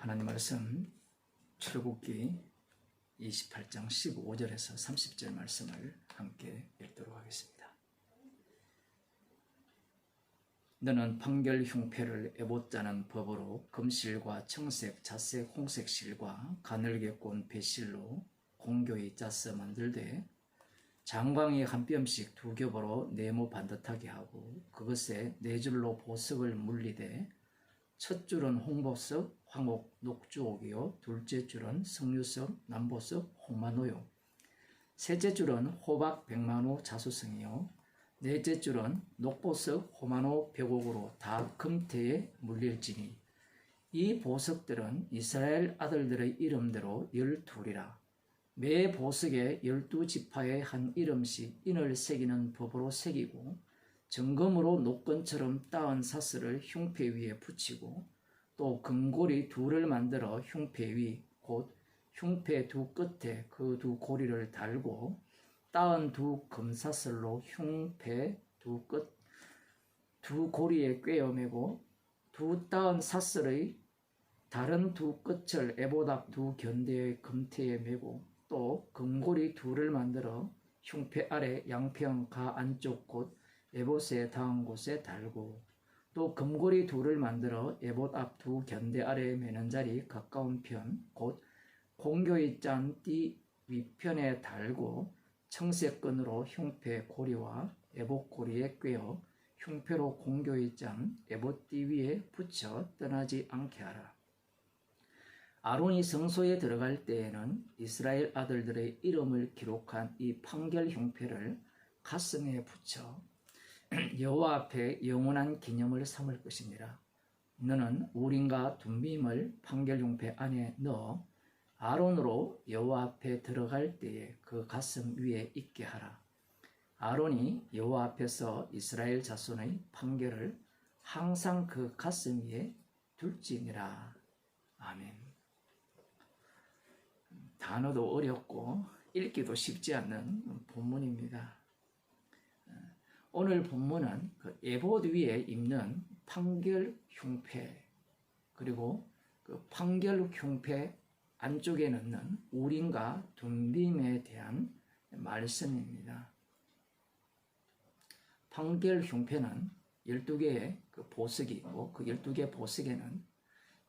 하나님 말씀 출애굽기 28장 15절에서 30절 말씀을 함께 읽도록 하겠습니다. 너는 판결 흉패를 에봇자는 법으로 금실과 청색, 자색, 홍색 실과 가늘게 꼰 배실로 공교히 짜서 만들되 장광이 한 뼘씩 두 겹으로 네모 반듯하게 하고 그것에 네 줄로 보석을 물리되 첫 줄은 홍보석, 황옥, 녹주옥이요 둘째 줄은 석류석, 남보석, 홍만호요 셋째 줄은 호박, 백만호, 자수성이요 넷째 줄은 녹보석, 호만호, 벽옥으로 다 금태에 물릴지니 이 보석들은 이스라엘 아들들의 이름대로 12이라. 매 보석에 12지파의 한 이름씩 인을 새기는 법으로 새기고 정금으로 녹건처럼 따은 사슬을 흉패 위에 붙이고 또 금고리 둘을 만들어 흉패 위 곧 흉패 두 끝에 그 두 고리를 달고 따은 두 금사슬로 흉패 두 끝 두 고리에 꿰어 매고 두 따은 사슬의 다른 두 끝을 에봇 앞 두 견대의 금태에 매고 또 금고리 둘을 만들어 흉패 아래 양평 가 안쪽 곳 에봇에 닿은 곳에 달고 또 금고리 둘을 만들어 에봇 앞 두 견대 아래에 매는 자리 가까운 편 곧 공교히 짠 띠 위편에 달고 청색끈으로 흉패 고리와 에봇 고리에 꿰어 흉패로 공교히 짠 에봇 띠 위에 붙여 떠나지 않게 하라. 아론이 성소에 들어갈 때에는 이스라엘 아들들의 이름을 기록한 이 판결 흉패를 가슴에 붙여 여호와 앞에 영원한 기념을 삼을 것이니라. 너는 우림과 둠밈을 판결 흉패 안에 넣어 아론으로 여호와 앞에 들어갈 때에 그 가슴 위에 있게 하라. 아론이 여호와 앞에서 이스라엘 자손의 판결을 항상 그 가슴 위에 둘지니라. 아멘. 단어도 어렵고 읽기도 쉽지 않는 본문입니다. 오늘 본문은 그 에봇 위에 입는 판결 흉패 그리고 그 판결 흉패 안쪽에 넣는 우림과 둠밈에 대한 말씀입니다. 판결 흉패는 12개의 그 보석이 있고 그 12개 보석에는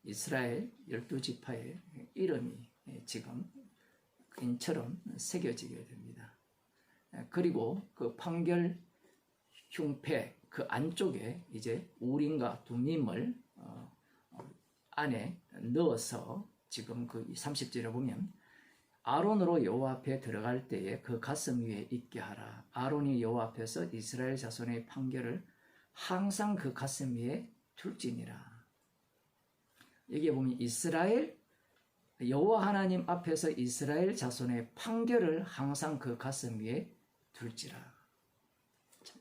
이스라엘 12지파의 이름이 지금 인처럼 새겨지게 됩니다. 그리고 그 판결 흉패 그 안쪽에 이제 우림과 둠밈을 안에 넣어서 지금 그 30절에 보면 아론으로 여호와 앞에 들어갈 때에 그 가슴 위에 있게 하라. 아론이 여호와 앞에서 이스라엘 자손의 판결을 항상 그 가슴 위에 둘지니라. 여기에 보면 이스라엘 여호와 하나님 앞에서 이스라엘 자손의 판결을 항상 그 가슴 위에 둘지라.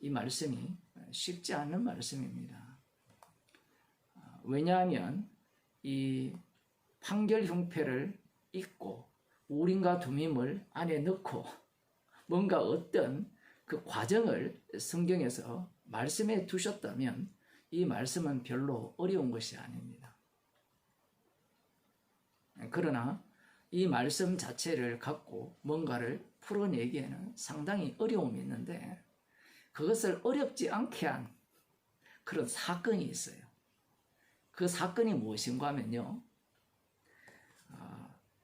이 말씀이 쉽지 않은 말씀입니다. 왜냐하면 이 판결 흉패를 잊고 우림과 둠밈을 안에 넣고 뭔가 어떤 그 과정을 성경에서 말씀해 두셨다면 이 말씀은 별로 어려운 것이 아닙니다. 그러나 이 말씀 자체를 갖고 뭔가를 풀어내기에는 상당히 어려움이 있는데 그것을 어렵지 않게 한 그런 사건이 있어요. 그 사건이 무엇인가 하면요.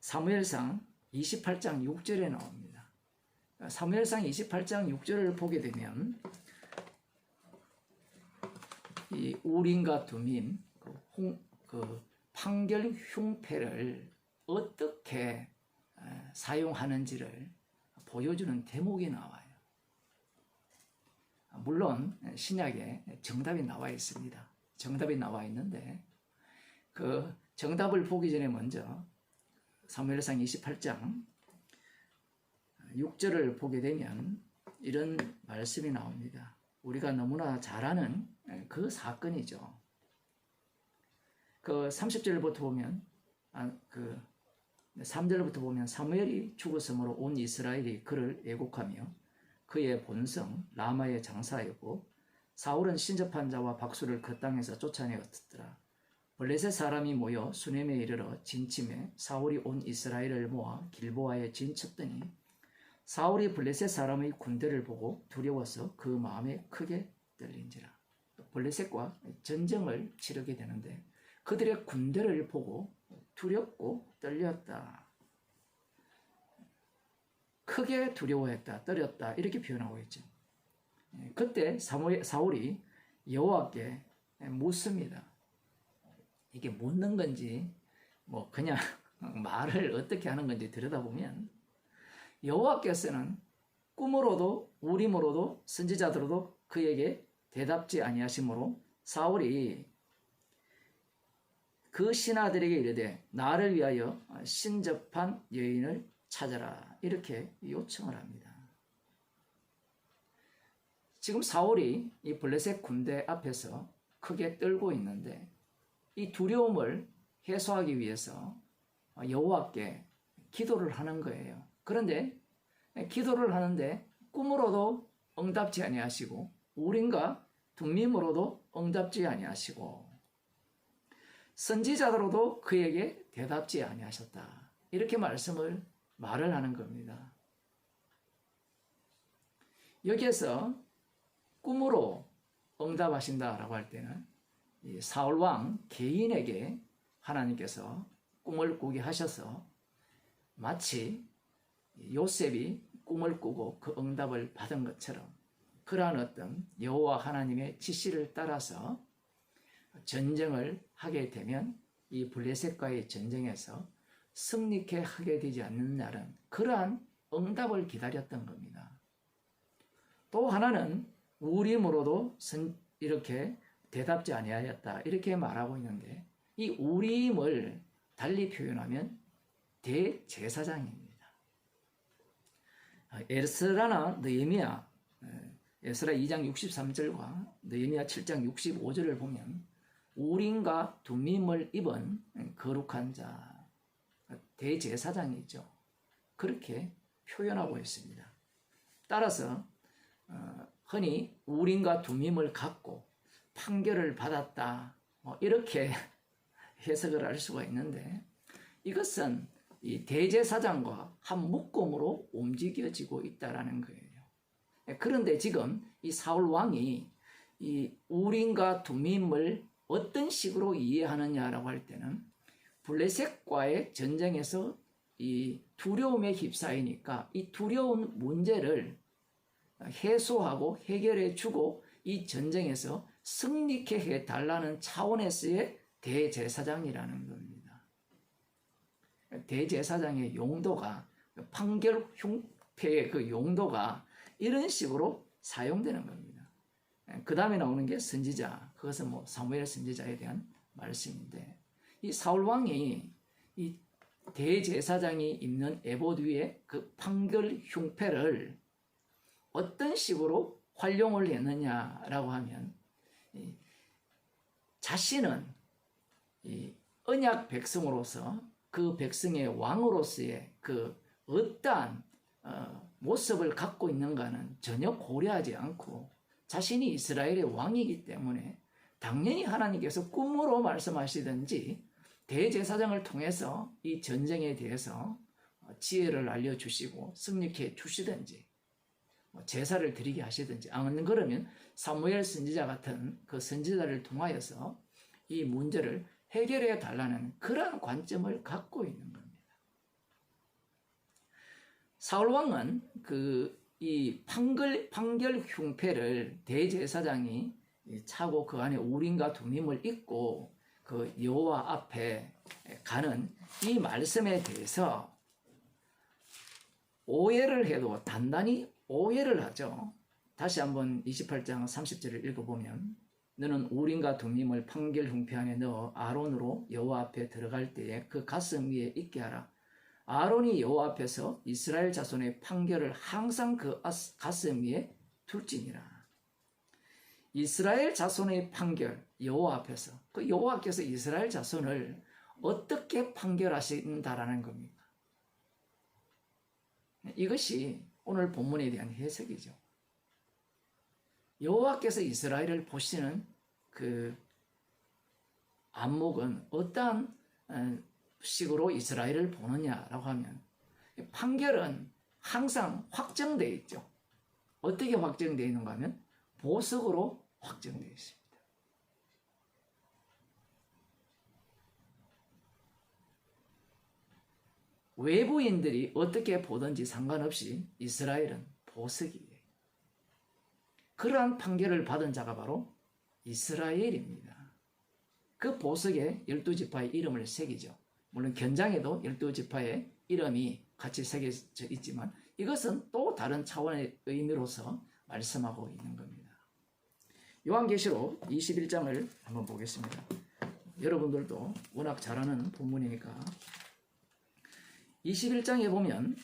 사무엘상 28장 6절에 나옵니다. 사무엘상 28장 6절을 보게 되면 이 우림과 둠밈 그 판결 흉패를 어떻게 사용하는지를 보여주는 대목이 나와요. 물론 신약에 정답이 나와 있습니다. 정답이 나와 있는데 그 정답을 보기 전에 먼저 사무엘상 28장 6절을 보게 되면 이런 말씀이 나옵니다. 우리가 너무나 잘 아는 그 사건이죠. 그 30절부터 보면 그 3절부터 보면 사무엘이 죽었으므로 온 이스라엘이 그를 애곡하며 그의 본성 라마에 장사하였고 사울은 신접한 자와 박수를 그 땅에서 쫓아내었더라. 블레셋 사람이 모여 수넴에 이르러 진침해 사울이 온 이스라엘을 모아 길보아에 진쳤더니 사울이 블레셋 사람의 군대를 보고 두려워서 그 마음에 크게 떨린지라. 블레셋과 전쟁을 치르게 되는데 그들의 군대를 보고 두렵고 떨렸다. 크게 두려워했다, 떨렸다 이렇게 표현하고 있죠. 그때 사울이 여호와께 묻습니다. 이게 묻는 건지 뭐 그냥 말을 어떻게 하는 건지 들여다보면 여호와께서는 꿈으로도 우림으로도 선지자들로도 그에게 대답지 아니하시므로 사울이 그 신하들에게 이르되 나를 위하여 신접한 여인을 찾아라 이렇게 요청을 합니다. 지금 사울이 이 블레셋 군대 앞에서 크게 떨고 있는데 이 두려움을 해소하기 위해서 여호와께 기도를 하는 거예요. 그런데 기도를 하는데 꿈으로도 응답지 아니하시고 우림과 둠밈으로도 응답지 아니하시고 선지자로도 그에게 대답지 아니하셨다. 이렇게 말을 하는 겁니다. 여기에서 꿈으로 응답하신다라고 할 때는 이 사울 왕 개인에게 하나님께서 꿈을 꾸게 하셔서 마치 요셉이 꿈을 꾸고 그 응답을 받은 것처럼 그러한 어떤 여호와 하나님의 지시를 따라서 전쟁을 하게 되면 이 블레셋과의 전쟁에서 승리케 하게 되지 않는 날은 그러한 응답을 기다렸던 겁니다. 또 하나는 우림으로도 이렇게 대답지 아니하였다 이렇게 말하고 있는데 이 우림을 달리 표현하면 대제사장입니다. 에스라나 느헤미야 에스라 2장 63절과 느헤미야 7장 65절을 보면 우림과 둠밈을 입은 거룩한 자 대제사장이죠. 그렇게 표현하고 있습니다. 따라서 흔히 우림과 둠밈을 갖고 판결을 받았다 이렇게 해석을 할 수가 있는데 이것은 이 대제사장과 한 묶음으로 움직여지고 있다라는 거예요. 그런데 지금 이 사울 왕이 이 우림과 둠밈을 어떤 식으로 이해하느냐라고 할 때는 블레셋과의 전쟁에서 이 두려움에 휩싸이니까 이 두려운 문제를 해소하고 해결해 주고 이 전쟁에서 승리케 해달라는 차원에서의 대제사장이라는 겁니다. 대제사장의 용도가 판결 흉패의 그 용도가 이런 식으로 사용되는 겁니다. 그 다음에 나오는 게 선지자, 그것은 뭐 사무엘 선지자에 대한 말씀인데 이 사울 왕이 이 대제사장이 입는 에봇 위에 그 판결 흉패를 어떤 식으로 활용을 했느냐라고 하면 자신은 이 언약 백성으로서 그 백성의 왕으로서의 그 어떠한 모습을 갖고 있는가는 전혀 고려하지 않고 자신이 이스라엘의 왕이기 때문에 당연히 하나님께서 꿈으로 말씀하시든지 대제사장을 통해서 이 전쟁에 대해서 지혜를 알려주시고 승리케 주시든지 제사를 드리게 하시든지 안 그러면 사무엘 선지자 같은 그 선지자를 통하여서 이 문제를 해결해 달라는 그런 관점을 갖고 있는 겁니다. 사울 왕은 이 판결 흉패를 대제사장이 차고 그 안에 우림과 둠밈을 입고 그 여호와 앞에 가는 이 말씀에 대해서 오해를 해도 단단히 오해를 하죠. 다시 한번 28장 30절을 읽어보면 너는 우림과 둠밈을 판결 흉패 안에 넣어 아론으로 여호와 앞에 들어갈 때에 그 가슴 위에 있게 하라. 아론이 여호와 앞에서 이스라엘 자손의 판결을 항상 그 가슴 위에 둘지니라. 이스라엘 자손의 판결 여호와 앞에서 그 여호와께서 이스라엘 자손을 어떻게 판결하신다라는 겁니다. 이것이 오늘 본문에 대한 해석이죠. 여호와께서 이스라엘을 보시는 그 안목은 어떠한 식으로 이스라엘을 보느냐라고 하면 판결은 항상 확정되어 있죠. 어떻게 확정되어 있는가 하면 보석으로 확정되어 있습니다. 외부인들이 어떻게 보든지 상관없이 이스라엘은 보석이에요. 그러한 판결을 받은 자가 바로 이스라엘입니다. 그 보석에 12지파의 이름을 새기죠. 물론 견장에도 12지파의 이름이 같이 새겨져 있지만 이것은 또 다른 차원의 의미로서 말씀하고 있는 겁니다. 요한계시록 21장을 한번 보겠습니다. 여러분들도 워낙 잘 아는 본문이니까 21장에 보면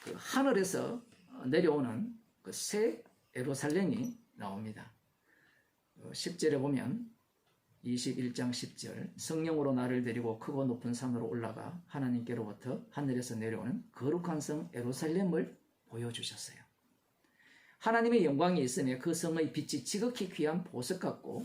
그 하늘에서 내려오는 그 새 예루살렘이 나옵니다. 10절에 보면 21장 10절 성령으로 나를 데리고 크고 높은 산으로 올라가 하나님께로부터 하늘에서 내려오는 거룩한 성 예루살렘을 보여주셨어요. 하나님의 영광이 있으며 그 성의 빛이 지극히 귀한 보석 같고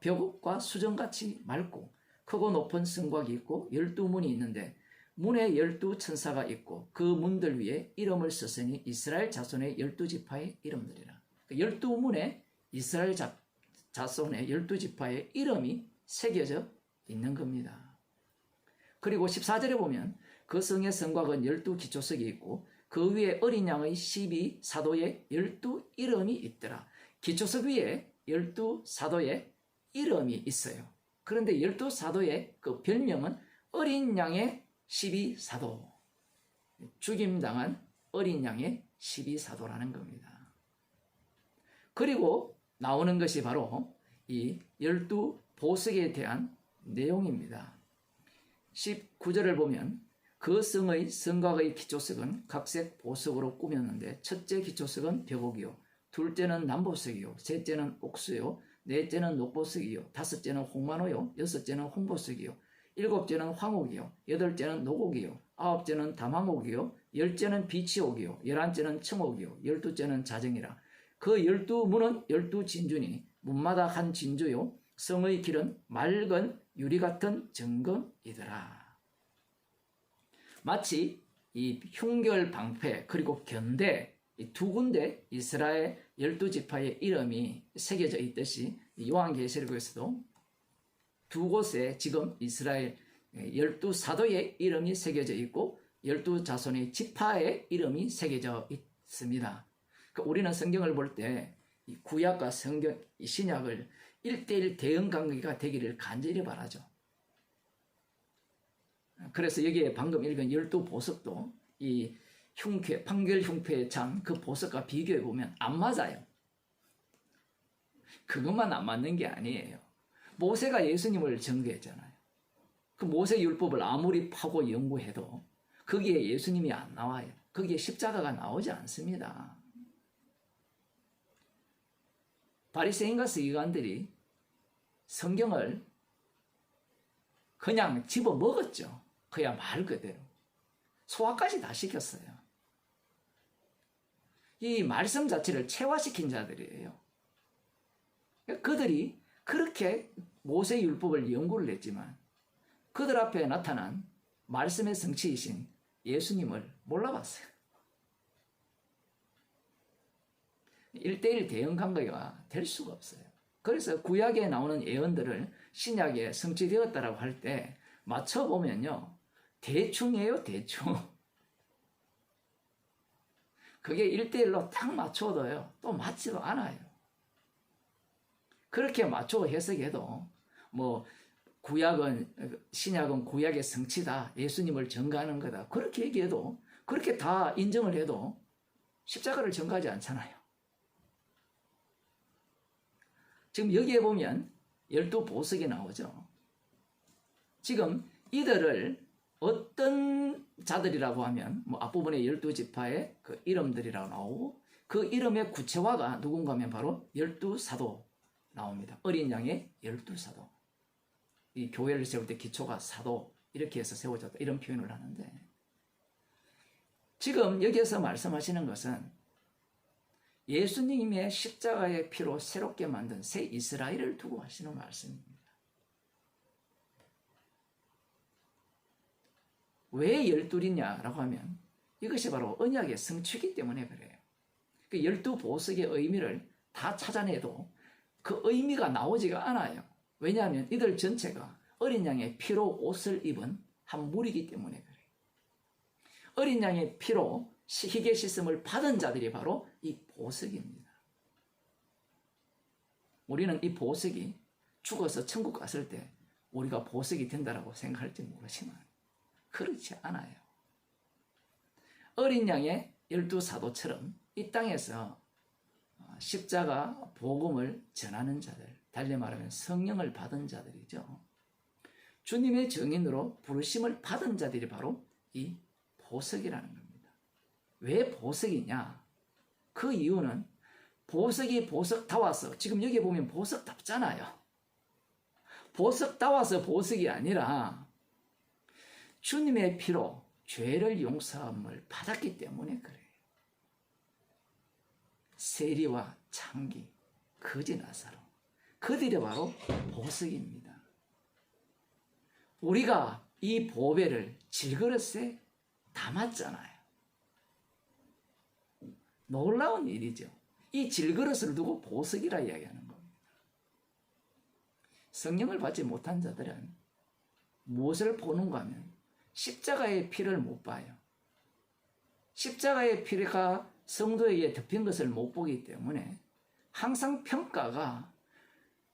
벽옥과 수정같이 맑고 크고 높은 성곽이 있고 12문이 있는데 문에 12천사가 있고 그 문들 위에 이름을 썼으니 이스라엘 자손의 12지파의 이름들이라. 12문에 이스라엘 자손의 12지파의 이름이 새겨져 있는 겁니다. 그리고 14절에 보면 그 성의 성곽은 12기초석이 있고 그 위에 어린 양의 12사도의 12이름이 있더라. 기초석 위에 12사도의 이름이 있어요. 그런데 12사도의 그 별명은 어린 양의 12사도, 죽임당한 어린 양의 12사도라는 겁니다. 그리고 나오는 것이 바로 이 12보석에 대한 내용입니다. 19절을 보면 그 성의 성곽의 기초석은 각색 보석으로 꾸몄는데 첫째 기초석은 벽옥이요, 둘째는 남보석이요, 셋째는 옥수요, 넷째는 녹보석이요, 다섯째는 홍만호요, 여섯째는 홍보석이요, 일곱째는 황옥이요, 여덟째는 녹옥이요, 아홉째는 담황옥이요, 열째는 비치옥이요, 열한째는 청옥이요, 열두째는 자정이라. 그 12문은 12진주니 문마다 한 진주요, 성의 길은 맑은 유리 같은 정금이더라. 마치 이 흉결 방패 그리고 견대 이 두 군데 이스라엘 12지파의 이름이 새겨져 있듯이 요한계시록에서도 두 곳에 지금 이스라엘 12사도의 이름이 새겨져 있고 12자손의 지파의 이름이 새겨져 있습니다. 우리는 성경을 볼 때 구약과 성경, 신약을 1:1 대응 관계가 되기를 간절히 바라죠. 그래서 여기에 방금 읽은 12보석도 이 흉패, 판결 흉패의 장 그 보석과 비교해 보면 안 맞아요. 그것만 안 맞는 게 아니에요. 모세가 예수님을 증거했잖아요. 그 모세 율법을 아무리 파고 연구해도 거기에 예수님이 안 나와요. 거기에 십자가가 나오지 않습니다. 바리새인과 서기관들이 성경을 그냥 집어 먹었죠. 그야 말 그대로. 소화까지 다 시켰어요. 이 말씀 자체를 체화시킨 자들이에요. 그들이 그렇게 모세 율법을 연구를 했지만 그들 앞에 나타난 말씀의 성취이신 예수님을 몰라봤어요. 1:1 대응 관계가 될 수가 없어요. 그래서 구약에 나오는 예언들을 신약에 성취되었다라고 할 때 맞춰보면요, 대충이에요, 대충. 그게 1:1로 딱 맞춰도요, 또 맞지도 않아요. 그렇게 맞춰 해석해도 뭐 신약은 구약의 성취다, 예수님을 전가하는 거다, 그렇게 얘기해도, 그렇게 다 인정을 해도 십자가를 전가하지 않잖아요. 지금 여기에 보면 12보석이 나오죠. 지금 이들을 어떤 자들이라고 하면 뭐 앞부분에 12지파의 그 이름들이라고 나오고 그 이름의 구체화가 누군가 하면 바로 12사도 나옵니다. 어린 양의 12사도. 이 교회를 세울 때 기초가 사도 이렇게 해서 세워졌다 이런 표현을 하는데 지금 여기에서 말씀하시는 것은 예수님의 십자가의 피로 새롭게 만든 새 이스라엘을 두고 하시는 말씀입니다. 왜 12이냐라고 하면 이것이 바로 언약의 성취이기 때문에 그래요. 그 12보석의 의미를 다 찾아내도 그 의미가 나오지가 않아요. 왜냐하면 이들 전체가 어린 양의 피로 옷을 입은 한 무리이기 때문에 그래요. 어린 양의 피로 희게 씻음을 받은 자들이 바로 이 보석입니다. 우리는 이 보석이 죽어서 천국 갔을 때 우리가 보석이 된다라고 생각할지 모르지만 그렇지 않아요. 어린 양의 12사도처럼 이 땅에서 십자가 복음을 전하는 자들, 달리 말하면 성령을 받은 자들이죠. 주님의 증인으로 부르심을 받은 자들이 바로 이 보석이라는 겁니다. 왜 보석이냐? 그 이유는 보석이 보석다워서, 지금 여기 보면 보석답잖아요. 보석다워서 보석이 아니라 주님의 피로 죄를 용서함을 받았기 때문에 그래요. 세리와 창기, 거지 나사로, 그들이 바로 보석입니다. 우리가 이 보배를 질그릇에 담았잖아요. 놀라운 일이죠. 이 질그릇을 두고 보석이라 이야기하는 겁니다. 성령을 받지 못한 자들은 무엇을 보는가 하면 십자가의 피를 못 봐요. 십자가의 피가 성도에게 덮인 것을 못 보기 때문에 항상 평가가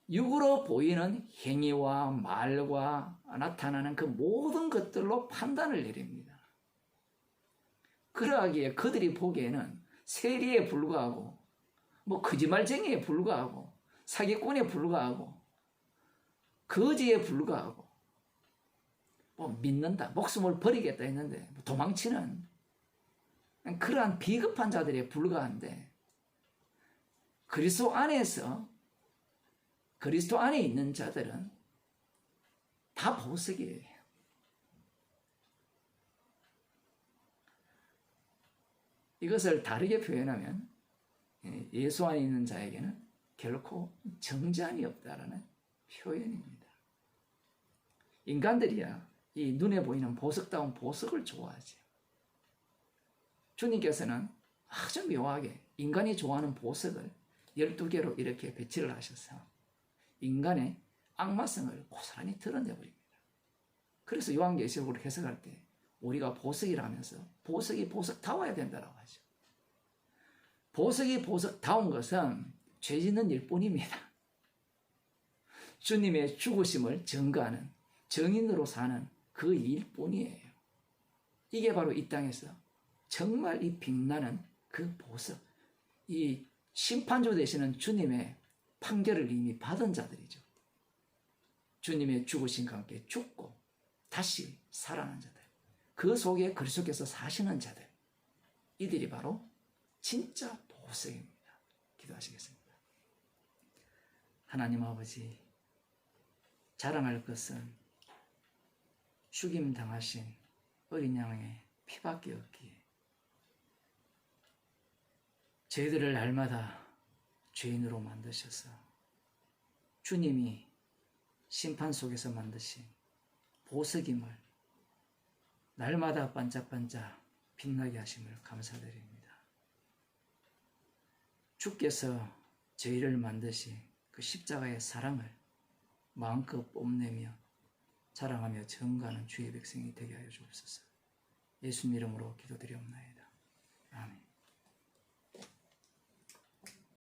육으로 보이는 행위와 말과 나타나는 그 모든 것들로 판단을 내립니다. 그러하기에 그들이 보기에는 세리에 불과하고 거짓말쟁이에 불과하고 사기꾼에 불과하고 거지에 불과하고 믿는다, 목숨을 버리겠다 했는데 도망치는 그러한 비겁한 자들에 불과한데, 그리스도 안에 있는 자들은 다 보석이에요. 이것을 다르게 표현하면 예수 안에 있는 자에게는 결코 정죄함이 없다라는 표현입니다. 인간들이야 이 눈에 보이는 보석다운 보석을 좋아하죠. 주님께서는 아주 묘하게 인간이 좋아하는 보석을 12개로 이렇게 배치를 하셔서 인간의 악마성을 고스란히 드러내버립니다. 그래서 요한계시록으로 해석할 때 우리가 보석이라 하면서 보석이 보석다워야 된다고 하죠. 보석이 보석다운 것은 죄 짓는 일뿐입니다. 주님의 죽으심을 증거하는 증인으로 사는 그 일뿐이에요. 이게 바로 이 땅에서 정말 이 빛나는 그 보석, 이 심판주 되시는 주님의 판결을 이미 받은 자들이죠. 주님의 죽으심과 함께 죽고 다시 살아난 자들, 그 속에 그리스도께서 사시는 자들, 이들이 바로 진짜 보석입니다. 기도하시겠습니다. 하나님 아버지, 자랑할 것은 죽임당하신 어린 양의 피밖에 없기에 저희들을 날마다 죄인으로 만드셔서 주님이 심판 속에서 만드신 보석임을 날마다 반짝반짝 빛나게 하심을 감사드립니다. 주께서 저희를 만드신 그 십자가의 사랑을 마음껏 뽐내며 자랑하며 증거하는 주의 백성이 되게 하여 주옵소서. 예수님 이름으로 기도드리옵나이다. 아멘.